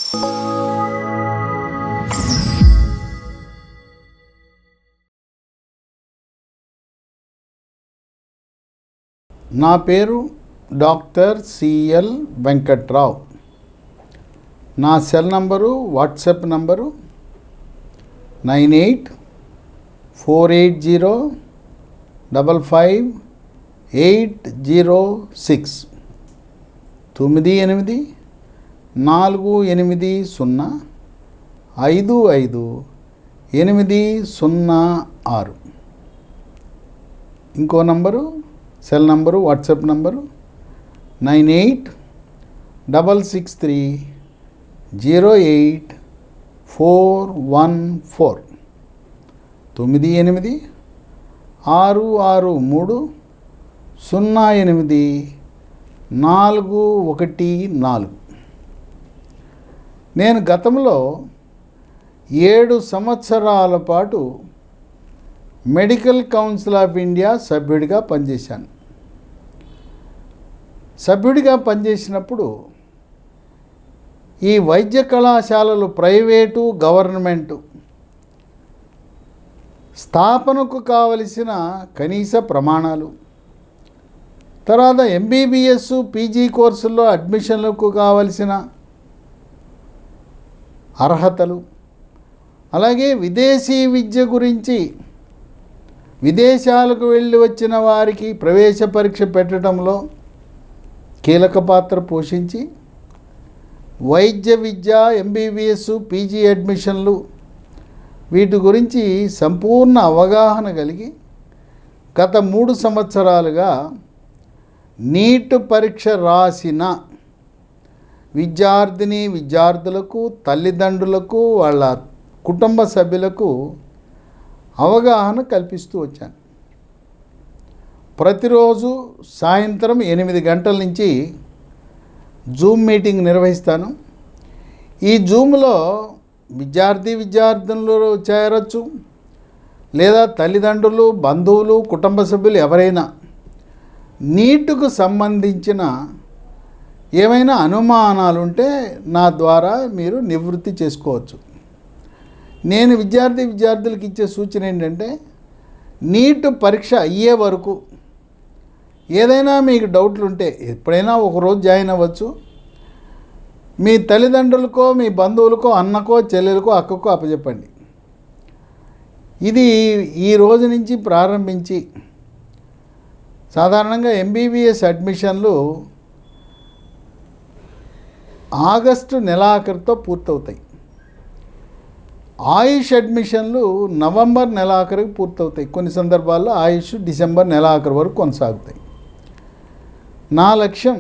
నా పేరు doctor CL Venkatrao. నా సెల్ నంబరు, వాట్సాప్ నంబరు 9848055806 9848405586. ఇంకో number, cell number, WhatsApp number 9866308414 9866308414. నేను గతంలో 7 సంవత్సరాల పాటు మెడికల్ కౌన్సిల్ ఆఫ్ ఇండియా సభ్యుడిగా పనిచేశాను. సభ్యుడిగా పనిచేసినప్పుడు ఈ వైద్య కళాశాలలు ప్రైవేటు, గవర్నమెంటు స్థాపనకు కావలసిన కనీస ప్రమాణాలు, తర్వాత ఎంబీబీఎస్, పీజీ కోర్సుల్లో అడ్మిషన్లకు కావలసిన అర్హతలు, అలాగే విదేశీ విద్య గురించి విదేశాలకు వెళ్ళి వచ్చిన వారికి ప్రవేశ పరీక్ష పెట్టడంలో కీలక పాత్ర పోషించి వైద్య విద్య, ఎంబీబీఎస్, పీజీ అడ్మిషన్లు వీటి గురించి సంపూర్ణ అవగాహన కలిగి గత 3 సంవత్సరాలుగా నీట్ పరీక్ష రాసిన విద్యార్థులకు, తల్లిదండ్రులకు, వాళ్ళ కుటుంబ సభ్యులకు అవగాహన కల్పిస్తూ వచ్చాను. ప్రతిరోజు సాయంత్రం 8 గంటల నుంచి జూమ్ మీటింగ్ నిర్వహిస్తాను. ఈ జూమ్లో విద్యార్థులు చేరచ్చు, లేదా తల్లిదండ్రులు, బంధువులు, కుటుంబ సభ్యులు ఎవరైనా నీట్కు సంబంధించిన ఏమైనా అనుమానాలు ఉంటే నా ద్వారా మీరు నివృత్తి చేసుకోవచ్చు. నేను విద్యార్థులకు ఇచ్చే సూచన ఏంటంటే, నీట్ పరీక్ష అయ్యే వరకు ఏదైనా మీకు డౌట్లు ఉంటే ఎప్పుడైనా ఒకరోజు జాయిన్ అవ్వచ్చు. మీ తల్లిదండ్రులకో, మీ బంధువులకో, అన్నకో, చెల్లెలకో, అక్కకో అప్పచెప్పండి. ఇది ఈ రోజు నుంచి ప్రారంభించి సాధారణంగా ఎంబీబీఎస్ అడ్మిషన్లు ఆగస్టు నెలాఖరుతో పూర్తవుతాయి. ఆయుష్ అడ్మిషన్లు నవంబర్ నెలాఖరుకు పూర్తవుతాయి. కొన్ని సందర్భాల్లో ఆయుష్ డిసెంబర్ నెలాఖరు వరకు కొనసాగుతాయి. నా లక్ష్యం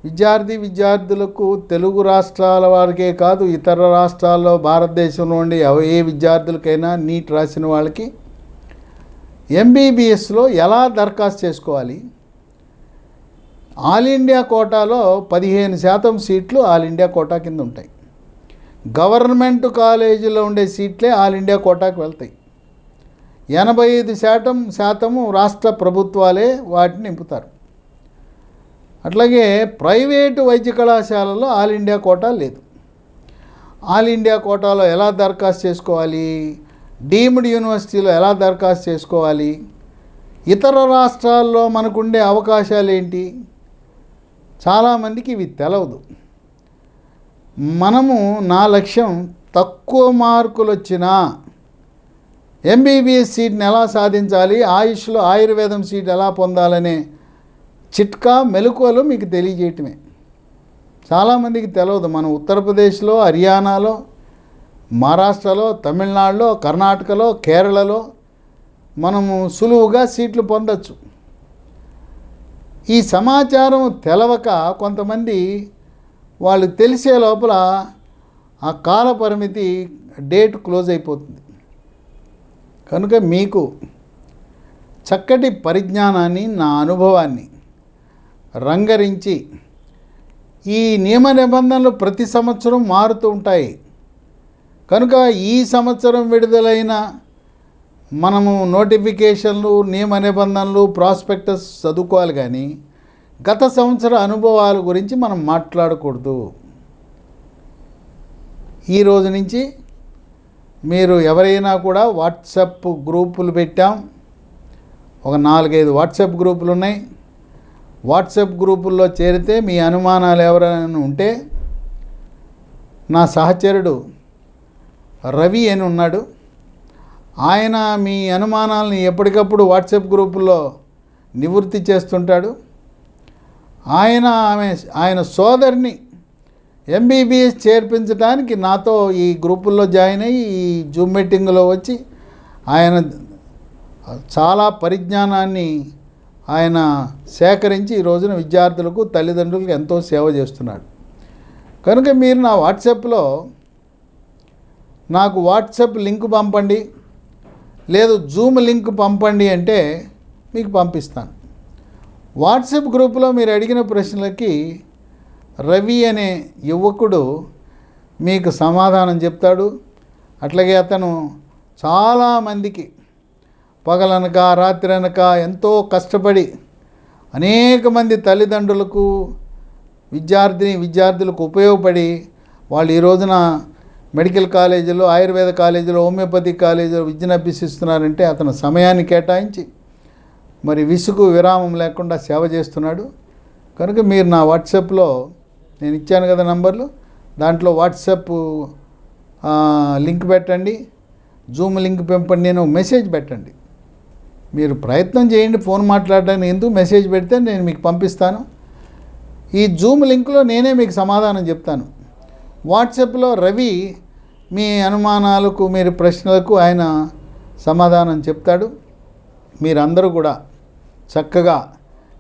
విద్యార్థులకు, తెలుగు రాష్ట్రాల వారికే కాదు, ఇతర రాష్ట్రాల్లో భారతదేశంలో ఉండే ఏ విద్యార్థులకైనా నీట్ రాసిన వాళ్ళకి ఎంబీబీఎస్లో ఎలా దరఖాస్తు చేసుకోవాలి, ఆల్ ఇండియా కోటాలో 15% సీట్లు ఆల్ ఇండియా కోటా కింద ఉంటాయి. గవర్నమెంట్ కాలేజీలో ఉండే సీట్లే ఆల్ ఇండియా కోటాకు వెళ్తాయి. 85% రాష్ట్ర ప్రభుత్వాలే వాటిని నింపుతారు. అట్లాగే ప్రైవేటు వైద్య కళాశాలలో ఆల్ ఇండియా కోటా లేదు. ఆల్ ఇండియా కోటాలో ఎలా దరఖాస్తు చేసుకోవాలి, డీమ్డ్ యూనివర్సిటీలో ఎలా దరఖాస్తు చేసుకోవాలి, ఇతర రాష్ట్రాల్లో మనకుండే అవకాశాలు ఏంటి, చాలామందికి ఇవి తెలవదు. నా లక్ష్యం తక్కువ మార్కులు వచ్చినా ఎంబీబీఎస్ సీట్ని ఎలా సాధించాలి, ఆయుష్లో ఆయుర్వేదం సీట్ ఎలా పొందాలనే చిట్కా, మెలకువలు మీకు తెలియజేయటమే. చాలామందికి తెలియదు. మనం ఉత్తరప్రదేశ్లో, హర్యానాలో, మహారాష్ట్రలో, తమిళనాడులో, కర్ణాటకలో, కేరళలో మనము సులువుగా సీట్లు పొందొచ్చు. ఈ సమాచారం తెలవక కొంతమంది వాళ్ళకి తెలిసే లోపల ఆ కాల పరిమితి డేట్ క్లోజ్ అయిపోతుంది. కనుక మీకు చక్కటి పరిజ్ఞానాన్ని, నా అనుభవాన్ని రంగరించి ఈ నియమ నిబంధనలు ప్రతి సంవత్సరం మారుతూ ఉంటాయి. కనుక ఈ సంవత్సరం విడుదలైన మనము నోటిఫికేషన్లు, నియమ నిబంధనలు, ప్రాస్పెక్టస్ చదువుకోవాలి, కానీ గత సంవత్సర అనుభవాల గురించి మనం మాట్లాడకూడదు. ఈ రోజు నుంచి మీరు ఎవరైనా కూడా వాట్సాప్ గ్రూపులు పెట్టాం, ఒక 4-5 వాట్సాప్ గ్రూపులు ఉన్నాయి. వాట్సాప్ గ్రూపుల్లో చేరితే మీ అనుమానాలు ఎవరైనా ఉంటే నా సహచరుడు రవి అని ఉన్నాడు, ఆయన మీ అనుమానాలని ఎప్పటికప్పుడు వాట్సాప్ గ్రూపుల్లో నివృత్తి చేస్తుంటాడు. ఆయన సోదరిని ఎంబీబీఎస్ చేర్పించడానికి నాతో ఈ గ్రూపుల్లో జాయిన్ అయ్యి ఈ జూమ్ మీటింగ్లో వచ్చి ఆయన చాలా పరిజ్ఞానాన్ని ఆయన సేకరించి ఈ రోజున విద్యార్థులకు తల్లిదండ్రులకు ఎంతో సేవ చేస్తున్నాడు. కనుక మీరు నా వాట్సాప్లో నాకు వాట్సాప్ లింక్ పంపండి, లేదు జూమ్ లింక్ పంపండి అంటే మీకు పంపిస్తాను. వాట్సాప్ గ్రూపులో మీరు అడిగిన ప్రశ్నలకి రవి అనే యువకుడు మీకు సమాధానం చెప్తాడు. అట్లాగే అతను చాలామందికి పగలనక రాత్రి అనక ఎంతో కష్టపడి అనేక మంది తల్లిదండ్రులకు విద్యార్థులకు ఉపయోగపడి వాళ్ళు ఈ రోజున మెడికల్ కాలేజీలో, ఆయుర్వేద కాలేజీలో, హోమియోపతి కాలేజీలో విద్యను అభ్యసిస్తున్నారంటే అతను సమయాన్ని కేటాయించి మరి విసుగు విరామం లేకుండా సేవ చేస్తున్నాడు. కనుక మీరు నా వాట్సాప్లో నేను ఇచ్చాను కదా నంబర్లు, దాంట్లో వాట్సాప్ లింక్ పెట్టండి, జూమ్ లింక్ పంపండి, నేను మెసేజ్ పెట్టండి. మీరు ప్రయత్నం చేయండి ఫోన్ మాట్లాడడానికి, ఎందుకు మెసేజ్ పెడితే నేను మీకు పంపిస్తాను. ఈ జూమ్ లింక్లో నేనే మీకు సమాధానం చెప్తాను. వాట్సాప్లో రవి మీ అనుమానాలకు, మీరు ప్రశ్నలకు ఆయన సమాధానం చెప్తాడు. మీరందరూ కూడా చక్కగా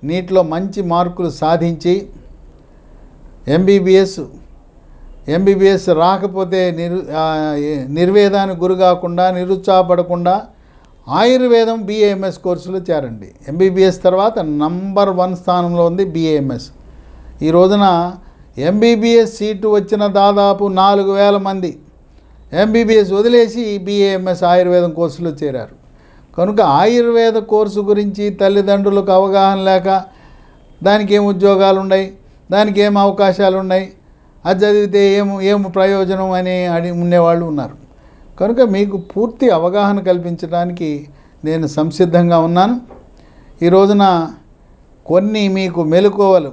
నీటిలో మంచి మార్కులు సాధించి ఎంబీబీఎస్ రాకపోతే నిర్వేదానికి గురి కాకుండా, నిరుత్సాహపడకుండా ఆయుర్వేదం బీఏఎంఎస్ కోర్సులో చేరండి. ఎంబీబీఎస్ తర్వాత నంబర్ 1 స్థానంలో ఉంది బీఏఎంఎస్. ఈ రోజున ఎంబీబీఎస్ సీటు వచ్చిన దాదాపు 4,000 మంది ఎంబీబీఎస్ వదిలేసి బీఏఎంఎస్ ఆయుర్వేదం కోర్సులో చేరారు. కనుక ఆయుర్వేద కోర్సు గురించి తల్లిదండ్రులకు అవగాహన లేక దానికి ఏం ఉద్యోగాలు ఉన్నాయి, దానికి ఏం అవకాశాలు ఉన్నాయి, అది చదివితే ఏం ప్రయోజనం అని ఉండేవాళ్ళు ఉన్నారు. కనుక మీకు పూర్తి అవగాహన కల్పించడానికి నేను సంసిద్ధంగా ఉన్నాను. ఈ రోజున కొన్ని మీకు మెలకువలు,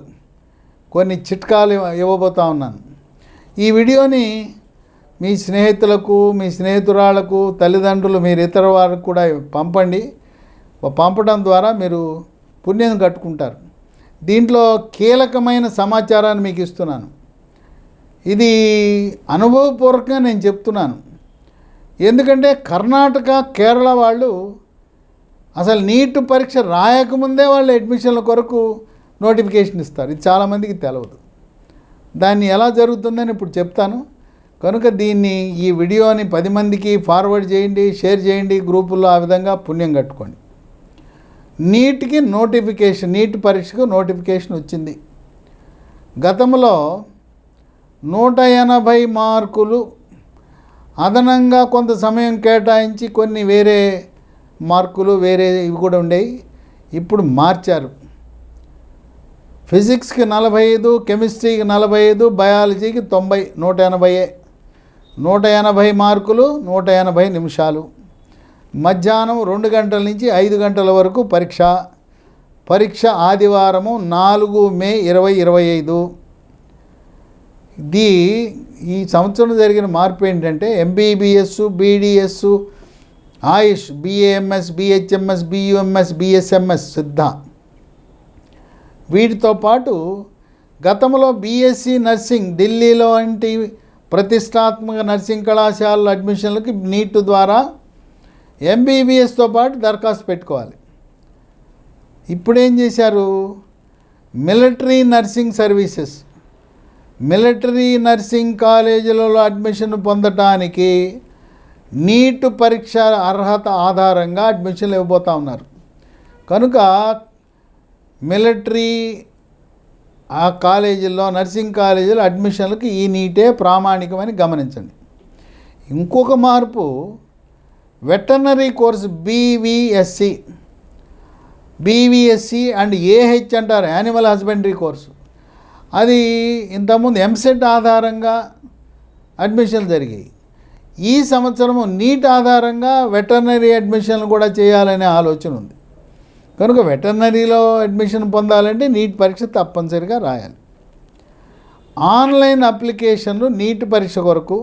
కొన్ని చిట్కాలు ఇవ్వబోతా ఉన్నాను. ఈ వీడియోని మీ స్నేహితులకు, మీ స్నేహితురాళ్లకు, తల్లిదండ్రులు, మీరు ఇతర వారికి కూడా పంపండి. పంపడం ద్వారా మీరు పుణ్యం కట్టుకుంటారు. దీంట్లో కీలకమైన సమాచారాన్ని మీకు ఇస్తున్నాను. ఇది అనుభవపూర్వకంగా నేను చెప్తున్నాను. ఎందుకంటే కర్ణాటక, కేరళ వాళ్ళు అసలు నీట్ పరీక్ష రాయకముందే వాళ్ళు అడ్మిషన్ల కొరకు నోటిఫికేషన్ ఇస్తారు. ఇది చాలామందికి తెలియదు. దాన్ని ఎలా జరుగుతుందని ఇప్పుడు చెప్తాను. కనుక ఈ వీడియోని 10 మందికి ఫార్వర్డ్ చేయండి, షేర్ చేయండి గ్రూపుల్లో. ఆ విధంగా పుణ్యం కట్టుకోండి. నీట్ పరీక్షకు నోటిఫికేషన్ వచ్చింది. గతంలో 180 మార్కులు అదనంగా కొంత సమయం కేటాయించి కొన్ని వేరే మార్కులు ఇవి కూడా ఉండేవి. ఇప్పుడు మార్చారు. ఫిజిక్స్కి 45, కెమిస్ట్రీకి 45, బయాలజీకి 90, 180 మార్కులు, 180 నిమిషాలు. మధ్యాహ్నం 2 గంటల నుంచి 5 గంటల వరకు పరీక్ష ఆదివారము 4 మే 2025. ఈ సంవత్సరం జరిగిన మార్పు ఏంటంటే ఎంబీబీఎస్, బీడీఎస్, ఆయుష్, బీఏఎంఎస్, బీహెచ్ఎంఎస్, బీయూఎంఎస్, బీఎస్ఎంఎస్, సిద్ధ, వీటితో పాటు గతంలో బీఎస్సీ నర్సింగ్ ఢిల్లీలో వంటి ప్రతిష్టాత్మక నర్సింగ్ కళాశాలల అడ్మిషన్లకి నీట్ ద్వారా ఎంబీబీఎస్తో పాటు దరఖాస్తు పెట్టుకోవాలి. ఇప్పుడేం చేశారు, మిలిటరీ నర్సింగ్ కాలేజీలలో అడ్మిషన్ పొందటానికి నీట్ పరీక్ష అర్హత ఆధారంగా అడ్మిషన్లు ఇవ్వబోతూ ఉన్నారు. కనుక మిలిటరీ నర్సింగ్ కాలేజీలో అడ్మిషన్లకు ఈ నీటే ప్రామాణికమని గమనించండి. ఇంకొక మార్పు, veterinary course BVSc and AH అంటారు, యానిమల్ హస్బెండరీ కోర్సు. అది ఇంతకుముందు ఎంసెట్ ఆధారంగా అడ్మిషన్లు జరిగాయి. ఈ సంవత్సరము నీట్ ఆధారంగా వెటర్నరీ అడ్మిషన్లు కూడా చేయాలనే ఆలోచన ఉంది. కనుక వెటర్నరీలో అడ్మిషన్ పొందాలంటే నీట్ పరీక్ష తప్పనిసరిగా రాయాలి. ఆన్లైన్ అప్లికేషన్లు నీట్ పరీక్ష కొరకు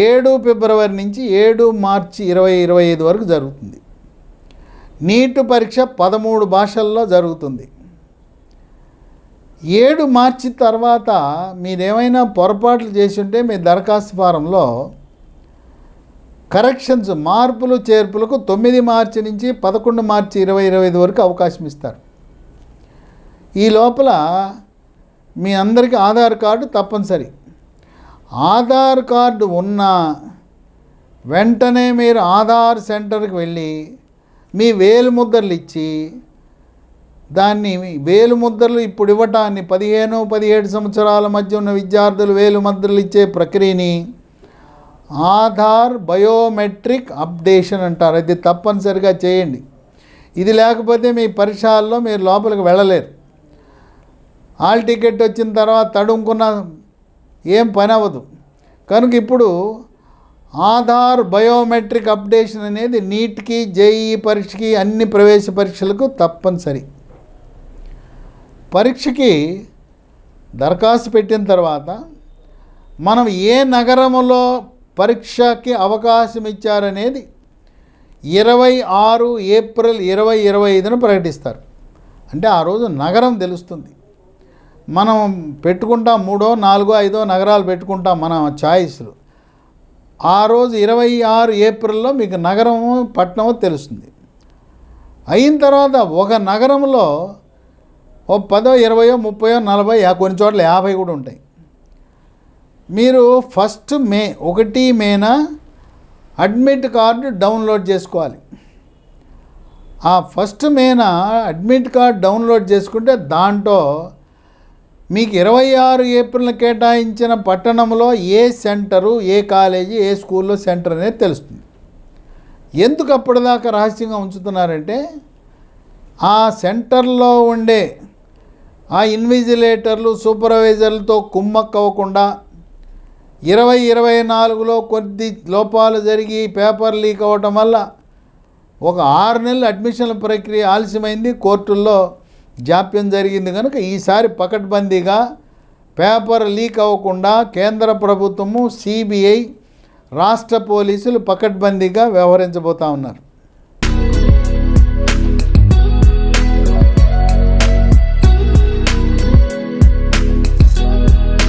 7 ఫిబ్రవరి నుంచి 7 మార్చి 2025 వరకు జరుగుతుంది. నీట్ పరీక్ష 13 భాషల్లో జరుగుతుంది. 7 మార్చి తర్వాత మీరేమైనా పొరపాట్లు చేసి ఉంటే మీ దరఖాస్తు ఫారంలో కరెక్షన్స్ మార్పులు చేర్పులకు 9 మార్చి నుంచి 11 మార్చి 2025 వరకు అవకాశం ఇస్తారు. ఈ లోపల మీ అందరికీ ఆధార్ కార్డు తప్పనిసరి. ఆధార్ కార్డు ఉన్న వెంటనే మీరు ఆధార్ సెంటర్కి వెళ్ళి మీ వేలిముద్రలు ఇచ్చి దాన్ని వేలిముద్రలు ఇప్పుడు ఇవ్వటాన్ని 15-17 సంవత్సరాల మధ్య ఉన్న విద్యార్థులు వేలిముద్రలు ఇచ్చే ప్రక్రియని ఆధార్ బయోమెట్రిక్ అప్డేషన్ అంటారు. అది తప్పనిసరిగా చేయండి. ఇది లేకపోతే మీ పరీక్షల్లో మీరు లోపలికి వెళ్ళలేరు. హాల్ టికెట్ వచ్చిన తర్వాత తడుముకున్న ఏం పని అవ్వదు. కనుక ఇప్పుడు ఆధార్ బయోమెట్రిక్ అప్డేషన్ అనేది నీట్కి, జేఈఈ పరీక్షకి, అన్ని ప్రవేశ పరీక్షలకు తప్పనిసరి. పరీక్షకి దరఖాస్తు పెట్టిన తర్వాత మనం ఏ నగరంలో పరీక్షకి అవకాశం ఇచ్చారనేది 26 ఏప్రిల్ 2025న ప్రకటిస్తారు. అంటే ఆ రోజు నగరం తెలుస్తుంది. మనం పెట్టుకుంటాం 3, 4, 5 నగరాలు పెట్టుకుంటాం మన ఛాయిస్లు. ఆ రోజు 26 ఏప్రిల్లో మీకు నగరము పట్టణము తెలుస్తుంది. అయిన తర్వాత ఒక నగరంలో ఓ 10, 20, 30, 40, కొన్ని చోట్ల 50 కూడా ఉంటాయి. మీరు 1 మేన అడ్మిట్ కార్డు డౌన్లోడ్ చేసుకోవాలి. ఆ 1 మేన అడ్మిట్ కార్డు డౌన్లోడ్ చేసుకుంటే దాంట్లో మీకు 26 ఏప్రిల్ని కేటాయించిన పట్టణంలో ఏ సెంటరు, ఏ కాలేజీ, ఏ స్కూల్లో సెంటర్ అనేది తెలుస్తుంది. ఎందుకు అప్పటిదాకా రహస్యంగా ఉంచుతున్నారంటే ఆ సెంటర్లో ఉండే ఆ ఇన్విజిలేటర్లు, సూపర్వైజర్లతో కుమ్మక్కవ్వకుండా 2024లో కొద్ది లోపాలు జరిగి పేపర్ లీక్ అవ్వటం వల్ల ఒక 6 నెలలు అడ్మిషన్ల ప్రక్రియ ఆలస్యమైంది. కోర్టుల్లో జాప్యం జరిగింది. కనుక ఈసారి పకడ్బందీగా పేపర్ లీక్ అవ్వకుండా కేంద్ర ప్రభుత్వము, సిబిఐ, రాష్ట్ర పోలీసులు పకడ్బందీగా వ్యవహరించబోతూ ఉన్నారు.